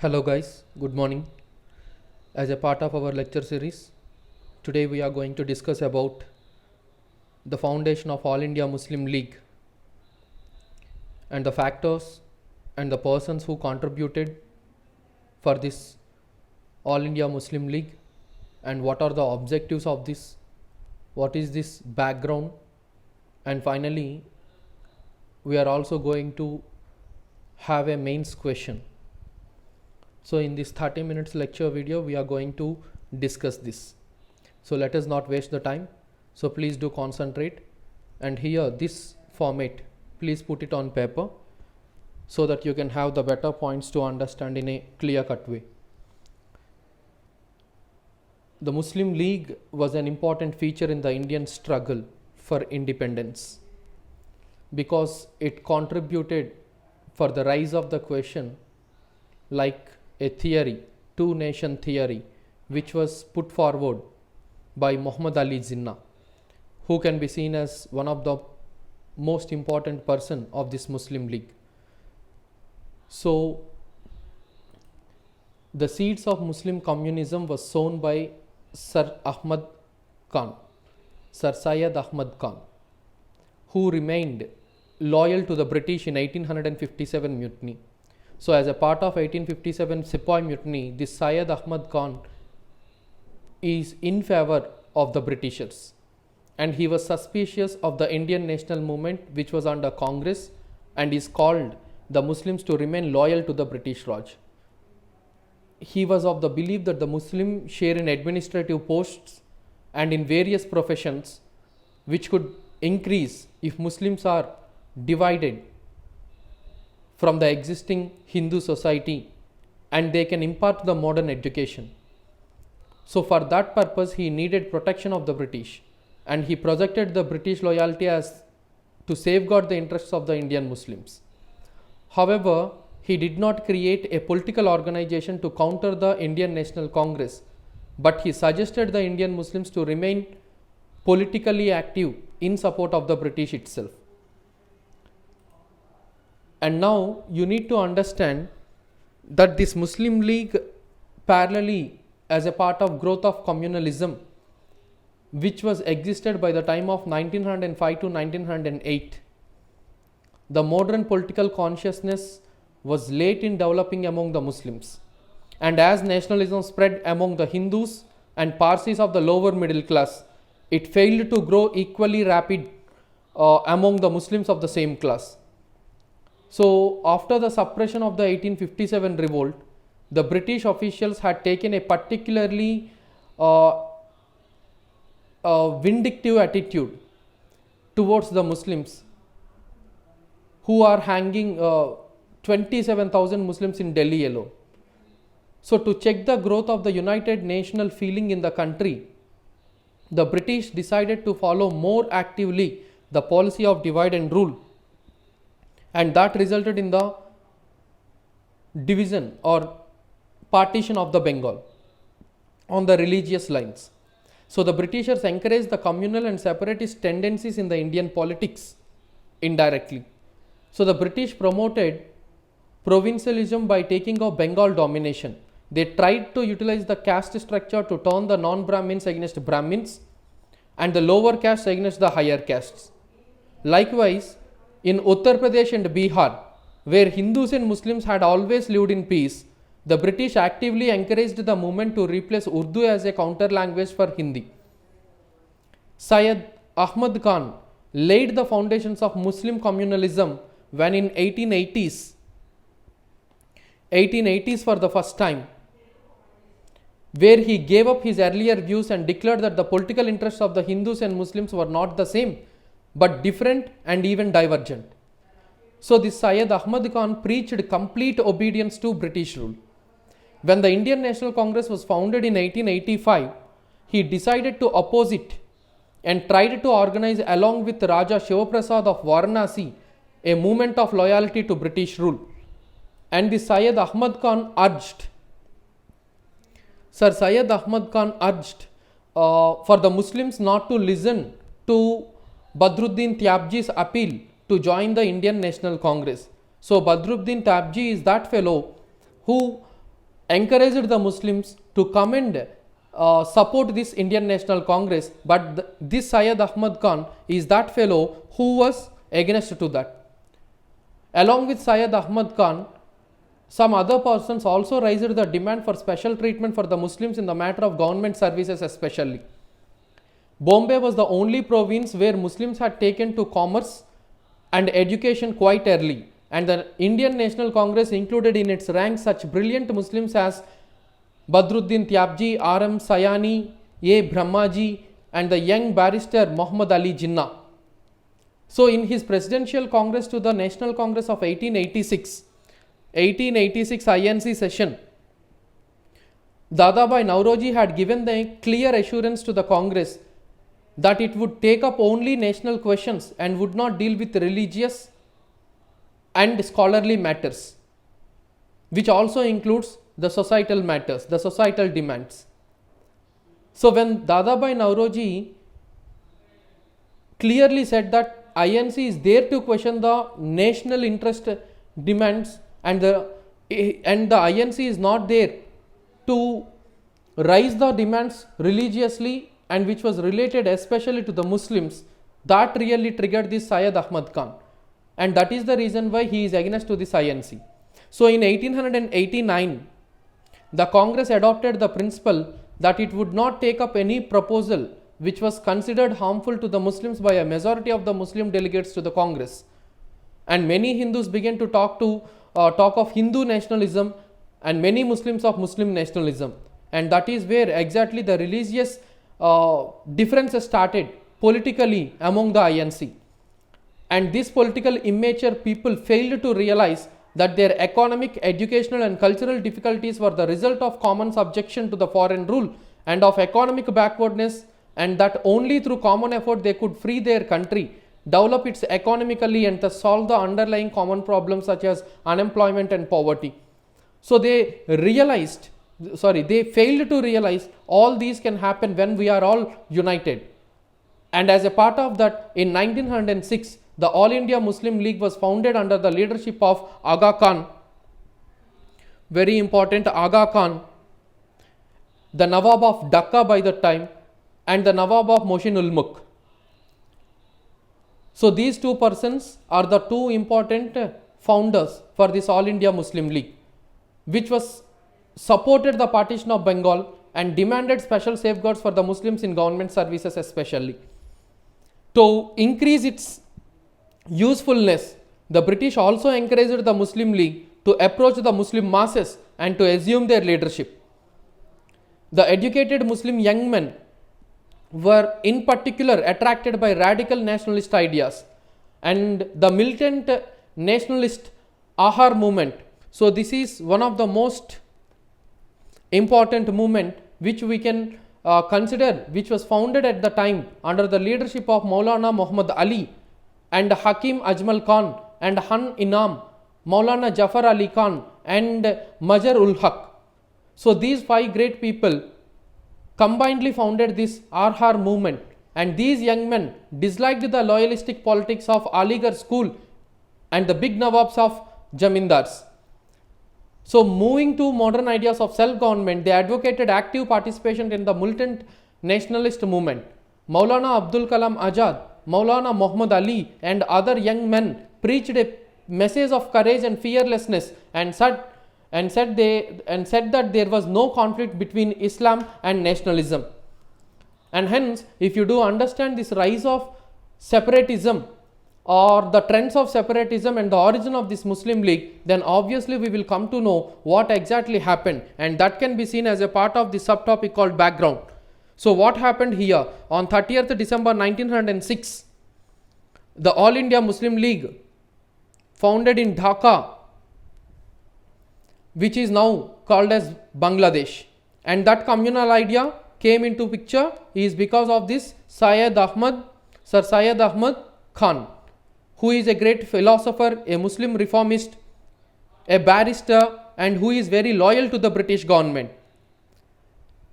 Hello guys, good morning. As a part of our lecture series, today we are going to discuss about the foundation of All India Muslim League and the factors and the persons who contributed for this All India Muslim League and what are the objectives of this, what is this background, and finally we are also going to have a mains question. So in this 30 minutes lecture video, we are going to discuss this. So let us not waste the time. So please do concentrate, and here this format, please put it on paper so that you can have the better points to understand in a clear cut way. The Muslim League was an important feature in the Indian struggle for independence because it contributed for the rise of the question like a theory, two nation theory, which was put forward by Muhammad Ali Jinnah, who can be seen as one of the most important person of this Muslim League. So the seeds of Muslim communism was sown by Sir Syed Ahmad Khan, who remained loyal to the British in 1857 mutiny. So as a part of 1857 Sepoy mutiny, this Syed Ahmad Khan is in favor of the Britishers, and he was suspicious of the Indian national movement which was under Congress and is called the Muslims to remain loyal to the British Raj. He was of the belief that the Muslims share in administrative posts and in various professions which could increase if Muslims are divided from the existing Hindu society and they can impart the modern education. So for that purpose he needed protection of the British, and he projected the British loyalty as to safeguard the interests of the Indian Muslims. However, he did not create a political organization to counter the Indian National Congress, but he suggested the Indian Muslims to remain politically active in support of the British itself. And now you need to understand that this Muslim League parallelly as a part of growth of communalism, which was existed by the time of 1905 to 1908. The modern political consciousness was late in developing among the Muslims, and as nationalism spread among the Hindus and Parsis of the lower middle class, it failed to grow equally rapid among the Muslims of the same class. So after the suppression of the 1857 revolt, the British officials had taken a particularly vindictive attitude towards the Muslims, who are hanging 27,000 Muslims in Delhi alone. So to check the growth of the united national feeling in the country, the British decided to follow more actively the policy of divide and rule, and that resulted in the division or partition of the Bengal on the religious lines. So the Britishers encouraged the communal and separatist tendencies in the Indian politics indirectly. So the British promoted provincialism by taking of Bengal domination. They tried to utilize the caste structure to turn the non-Brahmins against Brahmins and the lower castes against the higher castes. Likewise, in Uttar Pradesh and Bihar, where Hindus and Muslims had always lived in peace, the British actively encouraged the movement to replace Urdu as a counter language for Hindi. Syed Ahmad Khan laid the foundations of Muslim communalism when in 1880s for the first time, where he gave up his earlier views and declared that the political interests of the Hindus and Muslims were not the same, but different and even divergent. So this Syed Ahmad Khan preached complete obedience to British rule. When the Indian National Congress was founded in 1885, he decided to oppose it and tried to organize along with Raja Shivaprasad of Varanasi a movement of loyalty to British rule. And the Syed Ahmad Khan urged for the Muslims not to listen to Badruddin Tyabji's appeal to join the Indian National Congress. So Badruddin Tyabji is that fellow who encouraged the Muslims to come and support this Indian National Congress, but this Syed Ahmad Khan is that fellow who was against to that. Along with Syed Ahmad Khan, some other persons also raised the demand for special treatment for the Muslims in the matter of government services especially. Bombay was the only province where Muslims had taken to commerce and education quite early, and the Indian National Congress included in its ranks such brilliant Muslims as Badruddin Tyabji, R.M. Sayani, A. Brahmaji, and the young barrister Muhammad Ali Jinnah. So in his presidential congress to the National Congress of 1886 INC session, Dadabhai Nauroji had given the clear assurance to the Congress that it would take up only national questions and would not deal with religious and scholarly matters, which also includes the societal matters, the societal demands. So when Dadabhai Nauroji clearly said that INC is there to question the national interest demands, and the INC is not there to raise the demands religiously and which was related especially to the Muslims, that really triggered this Syed Ahmad Khan, and that is the reason why he is against to this INC. So in 1889, the Congress adopted the principle that it would not take up any proposal which was considered harmful to the Muslims by a majority of the Muslim delegates to the Congress. And many Hindus began to talk of Hindu nationalism and many Muslims of Muslim nationalism. And that is where exactly the religious differences started politically among the INC. And these political immature people failed to realize that their economic, educational and cultural difficulties were the result of common subjection to the foreign rule and of economic backwardness, and that only through common effort they could free their country, develop it economically and thus solve the underlying common problems such as unemployment and poverty. So they failed to realize all these can happen when we are all united. And as a part of that, in 1906, the All India Muslim League was founded under the leadership of Aga Khan, very important Aga Khan, the Nawab of Dhaka by that time, and the Nawab of Mohsin ul Mulk. So these two persons are the two important founders for this All India Muslim League, which was supported the partition of Bengal and demanded special safeguards for the Muslims in government services especially. To increase its usefulness, the British also encouraged the Muslim League to approach the Muslim masses and to assume their leadership. The educated Muslim young men were in particular attracted by radical nationalist ideas and the militant nationalist Ahar movement. So this is one of the most important movement which we can consider, which was founded at the time under the leadership of Maulana Muhammad Ali and Hakim Ajmal Khan and Han Inam, Maulana Jafar Ali Khan and Majar ul Haq. So these five great people combinedly founded this Ahar movement, and these young men disliked the loyalistic politics of Aligarh school and the big Nawabs of Jamindars. So moving to modern ideas of self-government, they advocated active participation in the militant nationalist movement. Maulana Abdul Kalam Azad, Maulana Muhammad Ali and other young men preached a message of courage and fearlessness and said that there was no conflict between Islam and nationalism. And hence, if you do understand this rise of separatism or the trends of separatism and the origin of this Muslim League, then obviously we will come to know what exactly happened, and that can be seen as a part of the subtopic called background. So what happened here? On 30th December 1906, the All India Muslim League, founded in Dhaka, which is now called as Bangladesh, and that communal idea came into picture is because of this Sir Syed Ahmad Khan, who is a great philosopher, a Muslim reformist, a barrister, and who is very loyal to the British government.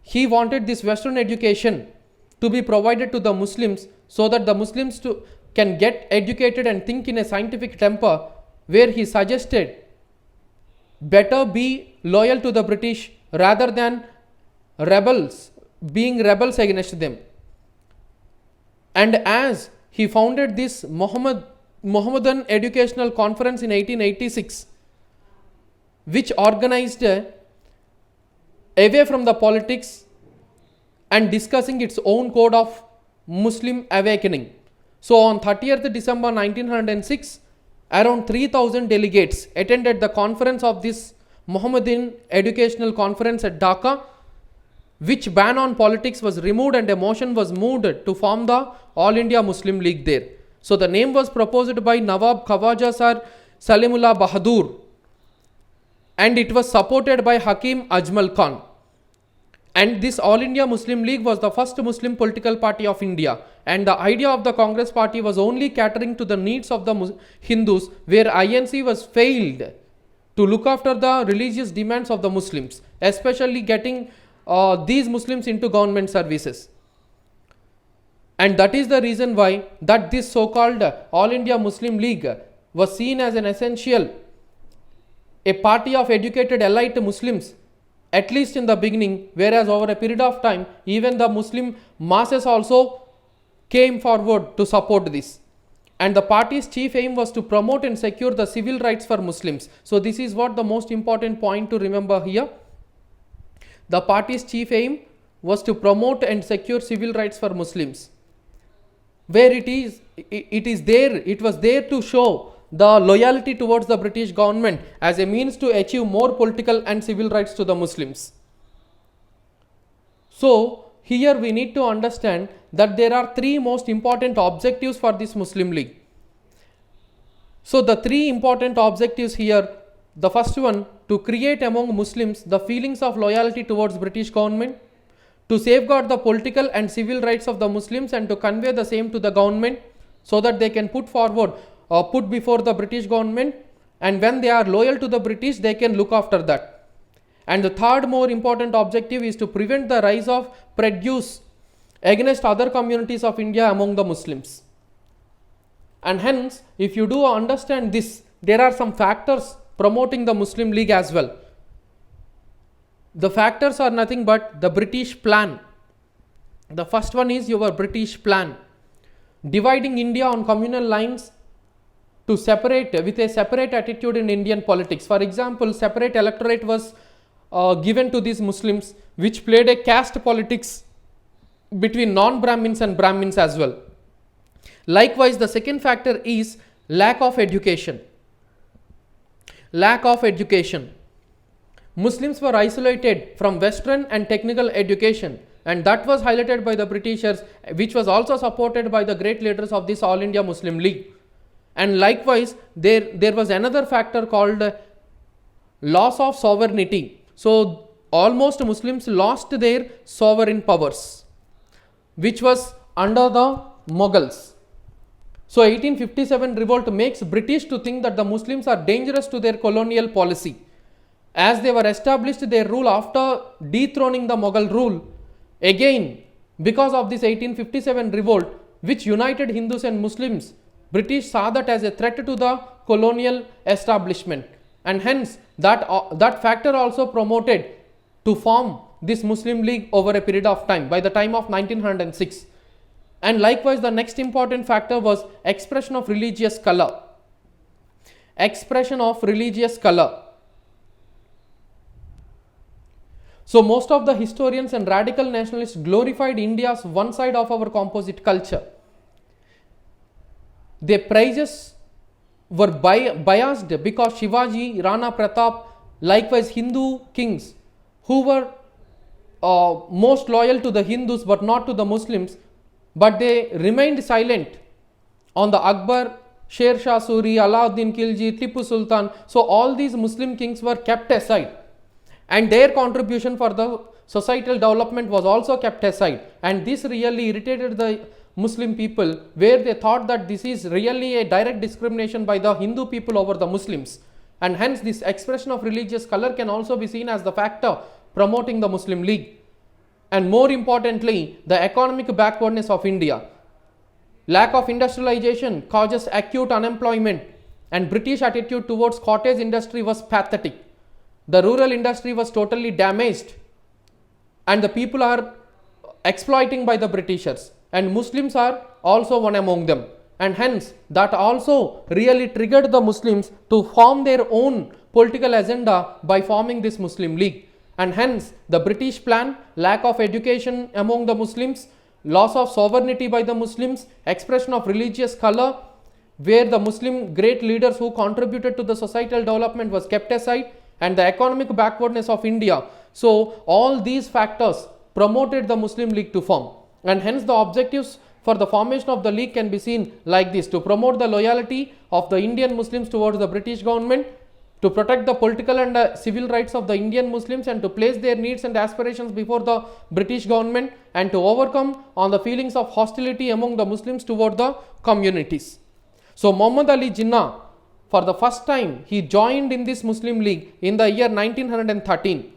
He wanted this Western education to be provided to the Muslims so that the Muslims can get educated and think in a scientific temper, where he suggested better be loyal to the British rather than being rebels against them. And as he founded this Mohammedan Educational Conference in 1886, which organized away from the politics and discussing its own code of Muslim awakening. So on 30th December 1906, around 3,000 delegates attended the conference of this Mohammedan Educational Conference at Dhaka, which ban on politics was removed and a motion was moved to form the All India Muslim League there. So the name was proposed by Nawab Khawaja Sir Salimullah Bahadur, and it was supported by Hakim Ajmal Khan. And this All India Muslim League was the first Muslim political party of India, and the idea of the Congress party was only catering to the needs of the Hindus, where INC was failed to look after the religious demands of the Muslims, especially getting these Muslims into government services. And that is the reason why that this so-called All India Muslim League was seen as an essential, a party of educated elite Muslims, at least in the beginning, whereas over a period of time, even the Muslim masses also came forward to support this. And the party's chief aim was to promote and secure the civil rights for Muslims. So this is what the most important point to remember here. The party's chief aim was to promote and secure civil rights for Muslims. Where it was there to show the loyalty towards the British government as a means to achieve more political and civil rights to the Muslims. So here we need to understand that there are three most important objectives for this Muslim League. So the three important objectives here, the first one, to create among Muslims the feelings of loyalty towards British government, to safeguard the political and civil rights of the Muslims and to convey the same to the government so that they can put before the British government, and when they are loyal to the British, they can look after that. And the third more important objective is to prevent the rise of prejudice against other communities of India among the Muslims. And hence, if you do understand this, there are some factors promoting the Muslim League as well. The factors are nothing but the British plan. The first one is your British plan, dividing India on communal lines to separate with a separate attitude in Indian politics. For example, separate electorate was given to these Muslims, which played a caste politics between non-Brahmins and Brahmins as well. Likewise, the second factor is lack of education. Lack of education. Muslims were isolated from Western and technical education, and that was highlighted by the Britishers, which was also supported by the great leaders of this All India Muslim League. And likewise, there was another factor called loss of sovereignty. So almost Muslims lost their sovereign powers, which was under the Mughals. So 1857 revolt makes British to think that the Muslims are dangerous to their colonial policy, as they were established their rule after dethroning the Mughal rule. Again, because of this 1857 revolt, which united Hindus and Muslims, British saw that as a threat to the colonial establishment, and hence that factor also promoted to form this Muslim League over a period of time by the time of 1906. And likewise, the next important factor was expression of religious color. Expression of religious color. So most of the historians and radical nationalists glorified India's one side of our composite culture. Their praises were biased because Shivaji, Rana Pratap, likewise Hindu kings who were most loyal to the Hindus but not to the Muslims, but they remained silent on the Akbar, Sher Shah Suri, Alauddin Khilji, Tipu Sultan. So all these Muslim kings were kept aside, and their contribution for the societal development was also kept aside, and this really irritated the Muslim people, where they thought that this is really a direct discrimination by the Hindu people over the Muslims, and hence this expression of religious color can also be seen as the factor promoting the Muslim League. And more importantly, the economic backwardness of India. Lack of industrialization causes acute unemployment, and British attitude towards cottage industry was pathetic. The rural industry was totally damaged and the people are exploiting by the Britishers, and Muslims are also one among them, and hence that also really triggered the Muslims to form their own political agenda by forming this Muslim League. And hence the British plan, lack of education among the Muslims, loss of sovereignty by the Muslims, expression of religious color, where the Muslim great leaders who contributed to the societal development was kept aside, and the economic backwardness of India. So all these factors promoted the Muslim League to form, and hence the objectives for the formation of the League can be seen like this: to promote the loyalty of the Indian Muslims towards the British government, to protect the political and civil rights of the Indian Muslims, and to place their needs and aspirations before the British government, and to overcome on the feelings of hostility among the Muslims toward the communities. So Muhammad Ali Jinnah, for the first time, he joined in this Muslim League in the year 1913,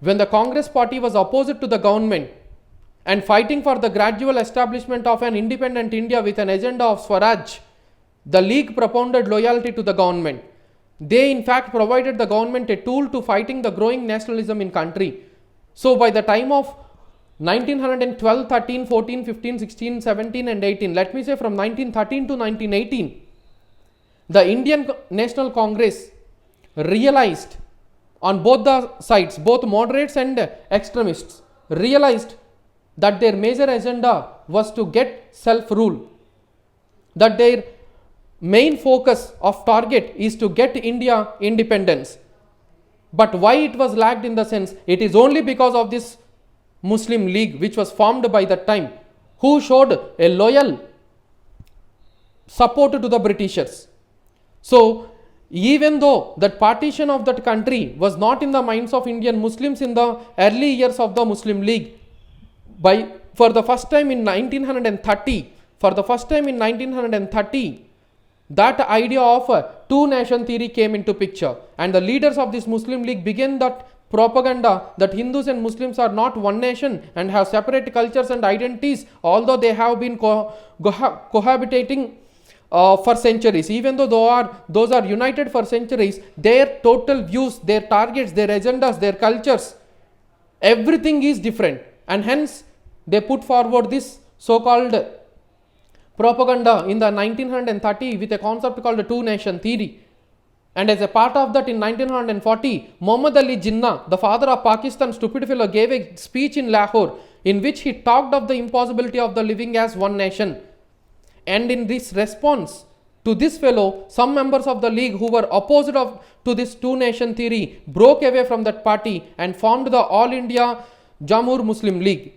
when the Congress party was opposite to the government and fighting for the gradual establishment of an independent India with an agenda of Swaraj. The League propounded loyalty to the government. They in fact provided the government a tool to fighting the growing nationalism in country. So by the time of 1912, 13, 14, 15, 16, 17 and 18, let me say from 1913 to 1918, the Indian National Congress realized on both the sides, both moderates and extremists, realized that their major agenda was to get self-rule, that their main focus of target is to get India independence. But why it was lacked in the sense, it is only because of this Muslim League which was formed by that time, who showed a loyal support to the Britishers. So even though that partition of that country was not in the minds of Indian Muslims in the early years of the Muslim League, for the first time in 1930, that idea of a two-nation theory came into picture, and the leaders of this Muslim League began that propaganda that Hindus and Muslims are not one nation and have separate cultures and identities, although they have been cohabitating for centuries. Even though those are united for centuries, their total views, their targets, their agendas, their cultures, everything is different, and hence they put forward this so-called propaganda in the 1930 with a concept called the two-nation theory. And as a part of that, in 1940, Muhammad Ali Jinnah, the father of Pakistan, stupid fellow, gave a speech in Lahore in which he talked of the impossibility of the living as one nation. And in this response to this fellow, some members of the League who were opposed to this two-nation theory broke away from that party and formed the All India Jamur Muslim League.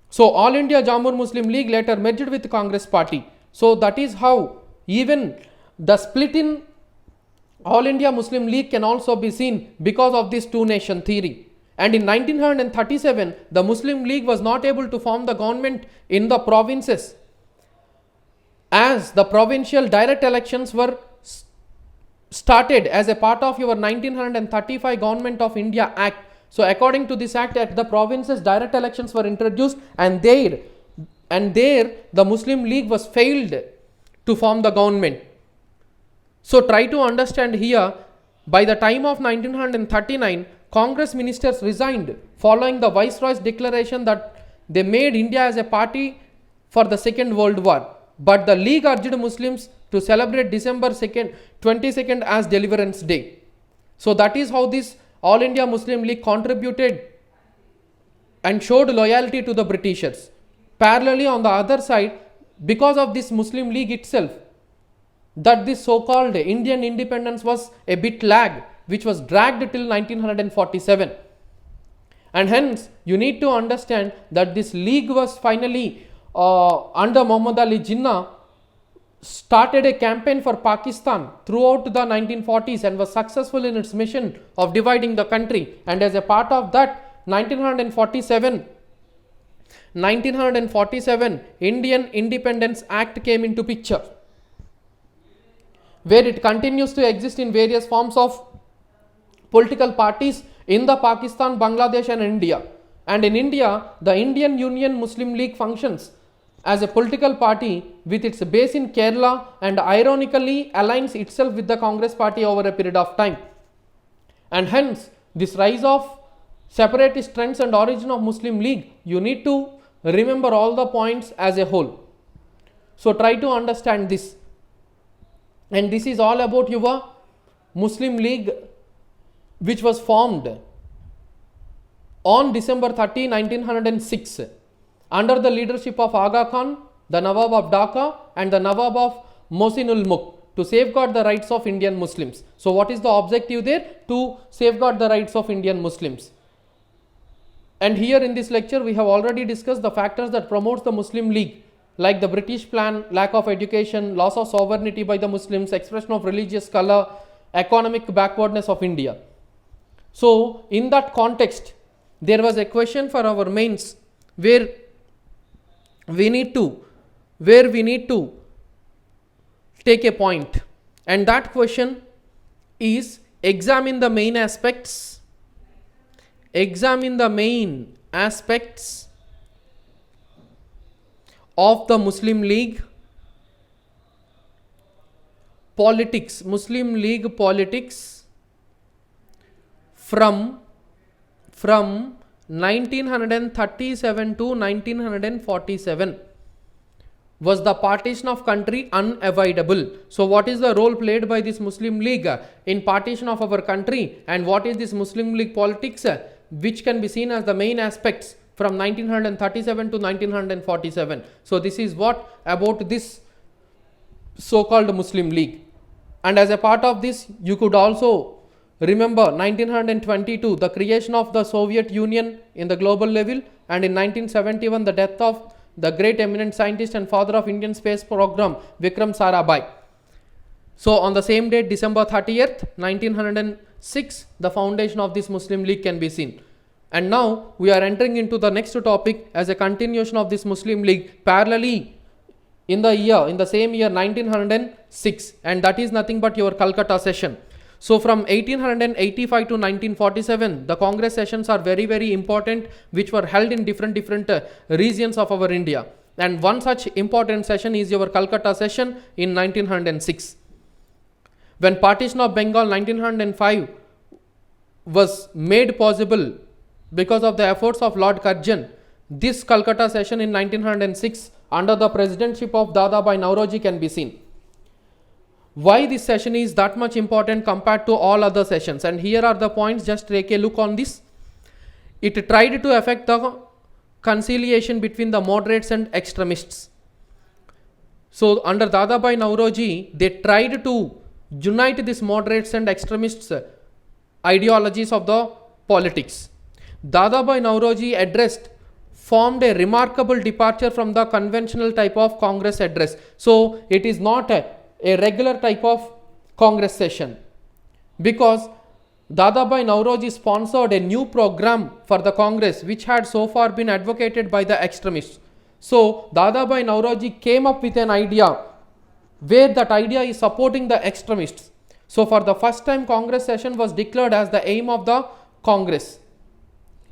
So All India Jamur Muslim League later merged with Congress party. So that is how even the split in All India Muslim League can also be seen because of this two-nation theory. And in 1937, the Muslim League was not able to form the government in the provinces, as the provincial direct elections were started as a part of your 1935 Government of India Act. So according to this act, at the provinces direct elections were introduced, and there the Muslim League was failed to form the government. So try to understand here, by the time of 1939, Congress ministers resigned following the Viceroy's declaration that they made India as a party for the Second World War. But the League urged Muslims to celebrate December 22nd as Deliverance Day. So that is how this All India Muslim League contributed and showed loyalty to the Britishers. Parallelly, on the other side, because of this Muslim League itself, that this so-called Indian independence was a bit lag, which was dragged till 1947. And hence, you need to understand that this league was finally under Muhammad Ali Jinnah started a campaign for Pakistan throughout the 1940s and was successful in its mission of dividing the country. And as a part of that, 1947 Indian Independence Act came into picture, where it continues to exist in various forms of political parties in the Pakistan, Bangladesh and India. And in India, the Indian Union Muslim League functions as a political party with its base in Kerala, and ironically aligns itself with the Congress party over a period of time. And hence, this rise of separatist trends and origin of Muslim League, you need to remember all the points as a whole. So try to understand this. And this is all about your Muslim League, which was formed on December 30, 1906 under the leadership of Aga Khan, the Nawab of Dhaka and the Nawab of Mohsin Mulk, to safeguard the rights of Indian Muslims. So what is the objective there? To safeguard the rights of Indian Muslims. And here in this lecture we have already discussed the factors that promotes the Muslim League, like the British plan, lack of education, loss of sovereignty by the Muslims, expression of religious color, economic backwardness of India. So in that context, there was a question for our mains where we need to take a point, and that question is examine the main aspects of the Muslim League politics, from 1937 to 1947. Was the partition of country unavoidable? So what is the role played by this Muslim League in partition of our country, and what is this Muslim League politics which can be seen as the main aspects from 1937 to 1947. So this is what about this so-called Muslim League. And as a part of this, you could also remember 1922, the creation of the Soviet Union in the global level, and in 1971, the death of the great eminent scientist and father of Indian space program, Vikram Sarabhai. So on the same date, December 30th, 1906, the foundation of this Muslim League can be seen. And now we are entering into the next topic as a continuation of this Muslim League parallelly in the same year 1906, and that is nothing but your Calcutta session. So from 1885 to 1947, the Congress sessions are very, very important, which were held in different regions of our India. And one such important session is your Calcutta session in 1906. When partition of Bengal 1905 was made possible because of the efforts of Lord Curzon, this Calcutta session in 1906 under the presidentship of Dadabhai Naoroji can be seen. Why this session is that much important compared to all other sessions, and here are the points, just take a look on this. It tried to effect the conciliation between the moderates and extremists. So under Dadabhai Naoroji, they tried to unite these moderates and extremists ideologies of the politics. Dadabhai Naoroji formed a remarkable departure from the conventional type of Congress address. So it is not a regular type of Congress session, because Dadabhai Naoroji sponsored a new program for the Congress which had so far been advocated by the extremists. So Dadabhai Naoroji came up with an idea where that idea is supporting the extremists. So for the first time, Congress session was declared as the aim of the Congress.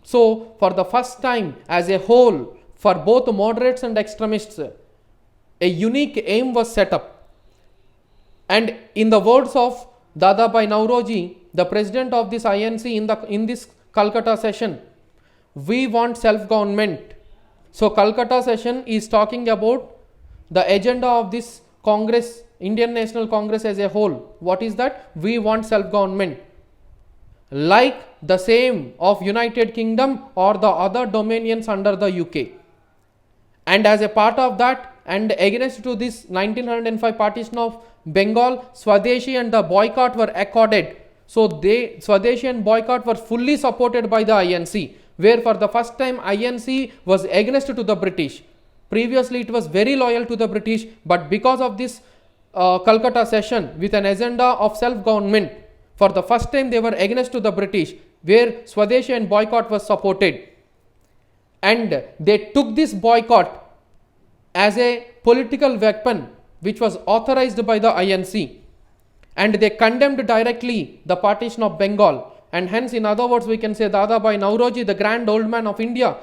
So for the first time as a whole, for both moderates and extremists, a unique aim was set up. And in the words of Dadabhai Naoroji, the president of this INC in this Calcutta session, we want self-government. So Calcutta session is talking about the agenda of this Congress, Indian National Congress as a whole. What is that? We want self-government, like the same of United Kingdom or the other dominions under the UK. And as a part of that, and against to this 1905 partition of Bengal, Swadeshi and the boycott were accorded. So Swadeshi and boycott were fully supported by the INC, where for the first time INC was against to the British. Previously it was very loyal to the British, but because of this Calcutta session with an agenda of self-government, for the first time they were against to the British, where Swadeshi and boycott was supported. And they took this boycott as a political weapon which was authorized by the INC, and they condemned directly the partition of Bengal. And hence, in other words, we can say Dadabhai Naoroji, the grand old man of India,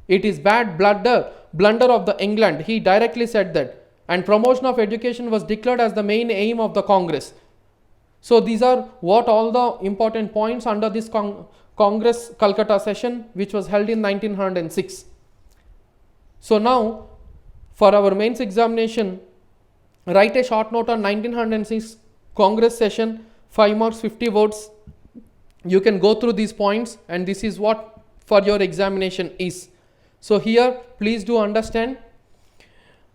it is bad blunder of the England. He directly said that. And promotion of education was declared as the main aim of the Congress. So these are what all the important points under this Congress Calcutta session, which was held in 1906. So now for our mains examination, write a short note on 1906 Congress session, 5 marks, 50 words. You can go through these points, and this is what for your examination is. So here please do understand,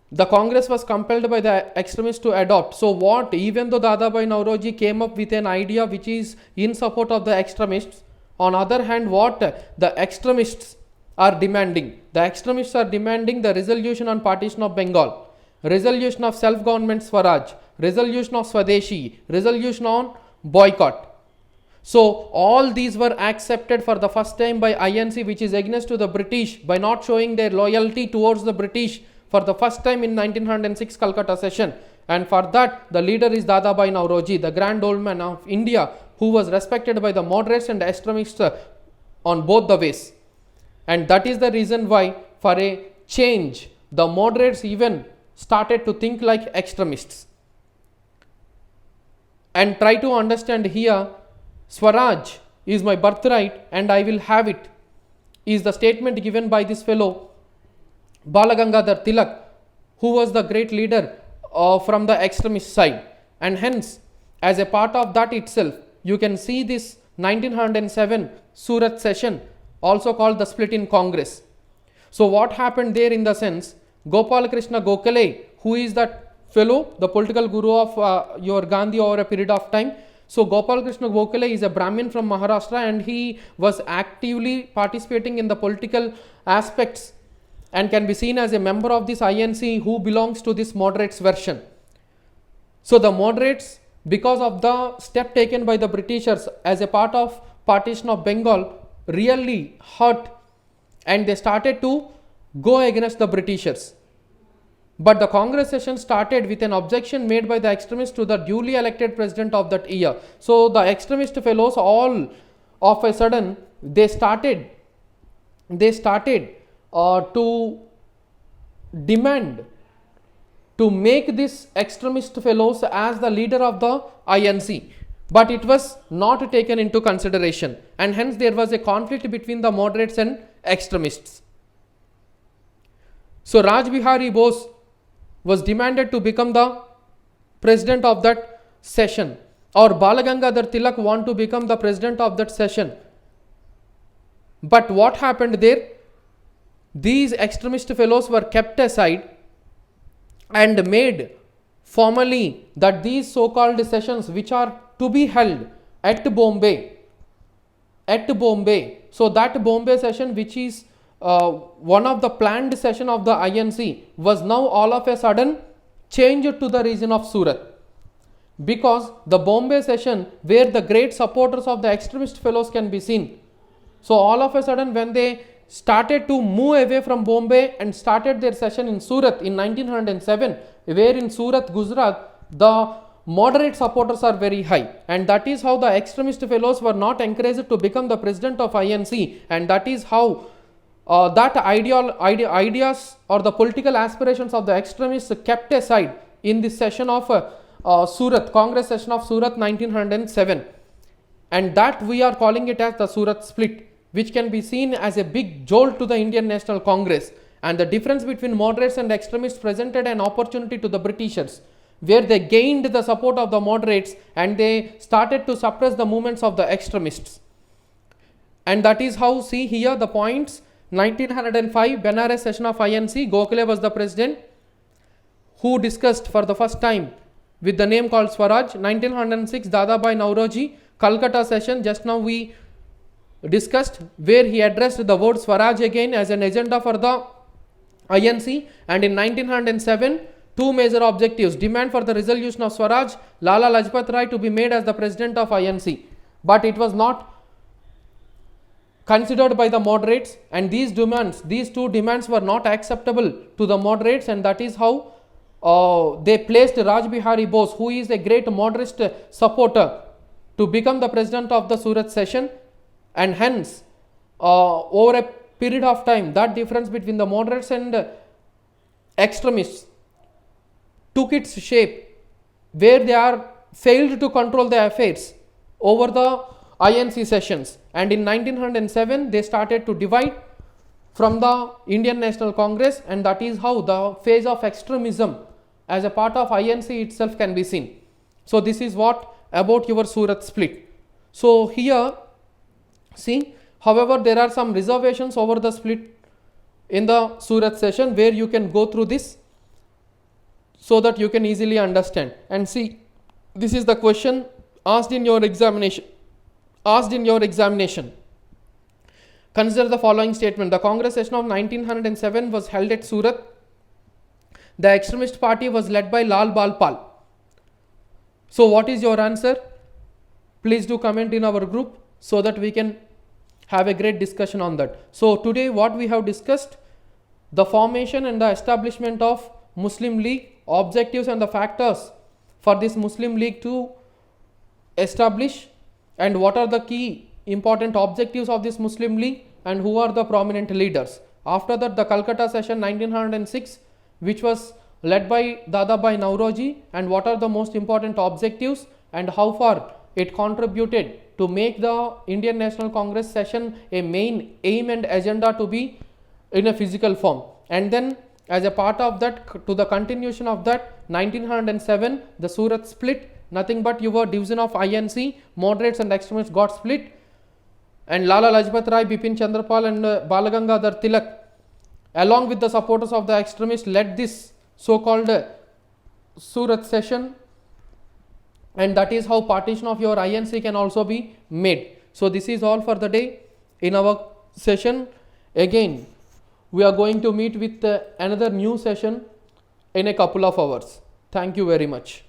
the Congress was compelled by the extremists to adopt. So what, even though Dadabhai Naoroji came up with an idea which is in support of the extremists, on other hand, what the extremists are demanding? The extremists are demanding the resolution on partition of Bengal, resolution of self-government Swaraj, resolution of Swadeshi, resolution on boycott. So all these were accepted for the first time by INC, which is against to the British, by not showing their loyalty towards the British for the first time in 1906 Calcutta session. And for that, the leader is Dadabhai Naoroji, the grand old man of India, who was respected by the moderates and extremists on both the ways. And that is the reason why, for a change, the moderates even started to think like extremists. And try to understand here, Swaraj is my birthright and I will have it, is the statement given by this fellow Balagangadhar Tilak, who was the great leader from the extremist side. And hence, as a part of that itself, you can see this 1907 Surat session, also called the split in Congress. So what happened there in the sense, Gopal Krishna Gokhale, who is that fellow, the political guru of your Gandhi over a period of time. So Gopal Krishna Gokhale is a Brahmin from Maharashtra, and he was actively participating in the political aspects and can be seen as a member of this INC who belongs to this moderates version. So the moderates, because of the step taken by the Britishers as a part of partition of Bengal, really hurt, and they started to go against the Britishers. But the Congress session started with an objection made by the extremists to the duly elected president of that year. So the extremist fellows, all of a sudden, they started to demand to make this extremist fellows as the leader of the INC. But it was not taken into consideration, and hence there was a conflict between the moderates and extremists. So Raj Bihari Bose was demanded to become the president of that session, or Balagangadhar Tilak want to become the president of that session. But what happened there? These extremist fellows were kept aside and made formally that these so-called sessions, which are to be held at Bombay, so that Bombay session, which is one of the planned session of the INC, was now all of a sudden changed to the region of Surat, because the Bombay session, where the great supporters of the extremist fellows can be seen. So all of a sudden, when they started to move away from Bombay and started their session in Surat in 1907, where in Surat, Gujarat, the moderate supporters are very high, and that is how the extremist fellows were not encouraged to become the president of INC, and that is how that ideas or the political aspirations of the extremists kept aside in this session of Surat, Congress session of Surat 1907, and that we are calling it as the Surat split, which can be seen as a big jolt to the Indian National Congress. And the difference between moderates and extremists presented an opportunity to the Britishers, where they gained the support of the moderates and they started to suppress the movements of the extremists. And that is how, see here the points, 1905 Benares session of INC, Gokhale was the president, who discussed for the first time with the name called Swaraj. 1906 Dadabhai Naoroji, Calcutta session, just now we discussed, where he addressed the word Swaraj again as an agenda for the INC. And in 1907, two major objectives: demand for the resolution of Swaraj, Lala Lajpat Rai to be made as the president of INC. But it was not considered by the moderates, and these two demands were not acceptable to the moderates, and that is how they placed Raj Bihari Bose, who is a great moderate supporter, to become the president of the Surat session. And hence, over a period of time, that difference between the moderates and extremists took its shape, where they are failed to control the affairs over the INC sessions, and in 1907 they started to divide from the Indian National Congress, and that is how the phase of extremism as a part of INC itself can be seen. So this is what about your Surat split. So here see, however, there are some reservations over the split in the Surat session where you can go through this so that you can easily understand. And see, this is the question asked in your examination. Consider the following statement. The Congress session of 1907 was held at Surat. The extremist party was led by Lal Bal Pal. So what is your answer? Please do comment in our group so that we can have a great discussion on that. So today what we have discussed, the formation and the establishment of Muslim League, objectives and the factors for this Muslim League to establish, and what are the key important objectives of this Muslim League, and who are the prominent leaders. After that, the Calcutta session 1906, which was led by Dadabhai Nauroji, and what are the most important objectives and how far it contributed to make the Indian National Congress session a main aim and agenda to be in a physical form. And then as a part of that, to the continuation of that, 1907 the Surat split, nothing but your division of INC, moderates and extremists got split, and Lala Lajpat Rai, Bipin Chandrapal and Balagangadhar Tilak, along with the supporters of the extremists, led this so-called Surat session, and that is how partition of your INC can also be made. So this is all for the day. In our session again we are going to meet with another new session in a couple of hours. Thank you very much.